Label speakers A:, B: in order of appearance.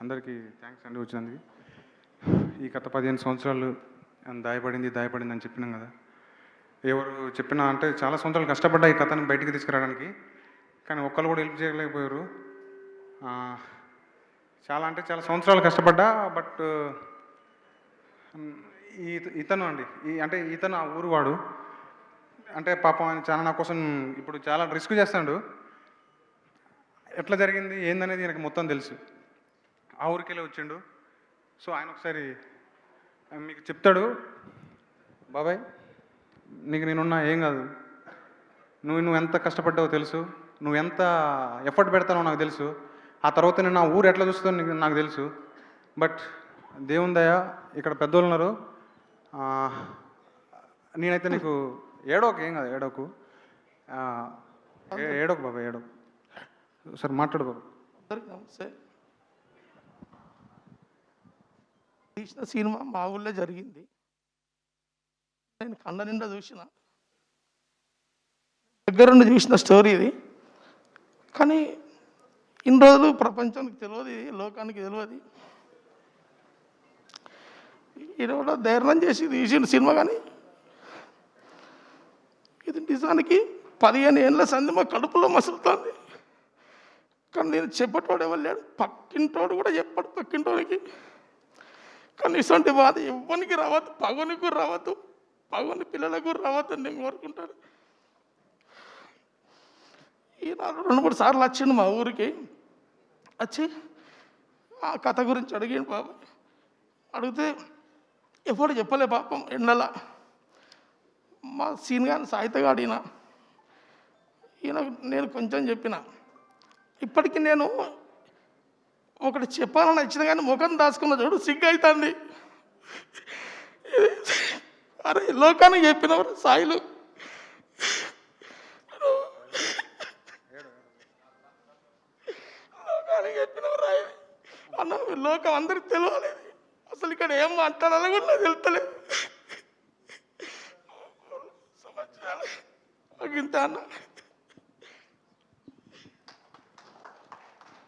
A: అందరికీ థ్యాంక్స్ అండి వచ్చినందుకు. ఈ గత 15 సంవత్సరాలు దాయపడింది అని చెప్పినాం కదా. ఎవరు చెప్పినా అంటే చాలా సంవత్సరాలు కష్టపడ్డా ఈ కథను బయటికి తీసుకురావడానికి, కానీ ఒక్కళ్ళు కూడా హెల్ప్ చేయలేకపోయారు. చాలా అంటే చాలా సంవత్సరాలు కష్టపడ్డా. బట్ ఇతను అండి ఇతను ఆ ఊరు వాడు. అంటే పాపం ఆయన చాలా నా కోసం ఇప్పుడు చాలా రిస్క్ చేస్తాడు. ఎట్లా జరిగింది ఏందనేది నాకు మొత్తం తెలుసు. ఆ ఊరికెళ్ళి వచ్చిండు. సో ఆయన ఒకసారి మీకు చెప్తాడు. బాబాయ్, నీకు నేనున్నా, ఏం కాదు, నువ్వు ఎంత కష్టపడ్డావో తెలుసు, నువ్వు ఎంత ఎఫర్ట్ పెడతానో నాకు తెలుసు. ఆ తర్వాత నేను నా ఊరు ఎట్లా చూస్తుందో నాకు తెలుసు. బట్ దేవుని దయ, ఇక్కడ పెద్దోళ్ళు ఉన్నారు. నేనైతే నీకు ఏడోకు, ఏం కాదు, ఏడోకు బాబాయ్, ఏడోకు. సరే మాట్లాడు బాబు.
B: నమస్తే. తీసిన సినిమా మా ఊళ్ళో జరిగింది. నేను కళ్ళ నిండా చూసిన, దగ్గరుండి చూసిన స్టోరీ ఇది. కానీ ఇన్ని రోజులు ప్రపంచానికి తెలియదు, లోకానికి తెలియదు. ఈరోజు ధైర్యం చేసి తీసిన సినిమా. కానీ ఇది నిజానికి 15 ఏళ్ళ సంది మా కడుపులో మసులుతుంది. కానీ నేను చెప్పేటోడు ఎవరు లేడు, పక్కింటోడు కూడా చెప్పాడు పక్కింటోడికి. కానీ ఇటువంటి బాధ ఎవ్వరికి రావద్దు, పగనికి రావద్దు, పగని పిల్లలకు రావద్దు అని నేను కోరుకుంటాను. ఈనాడు 2-3 సార్లు వచ్చిండు మా ఊరికి. వచ్చి ఆ కథ గురించి అడిగాడు బాబా. అడిగితే ఎప్పుడు చెప్పలే పాపం. ఎండల మా సీన్ గాని సాహిత్యగాడు ఈయన నేను కొంచెం చెప్పిన. ఇప్పటికీ నేను ఒకటి చెప్పాలని వచ్చిన కానీ ముఖం దాచుకున్న చూడు సిగ్గు అవుతుంది. అరే లోకానికి చెప్పినవారు సాయిలు, లోకానికి చెప్పినవారు అన్న. లోకం అందరికి తెలియాలి. అసలు ఇక్కడ ఏం మాట్లాడాలో కూడా నాకు తెలుస్తలేదు. ఇంత అన్న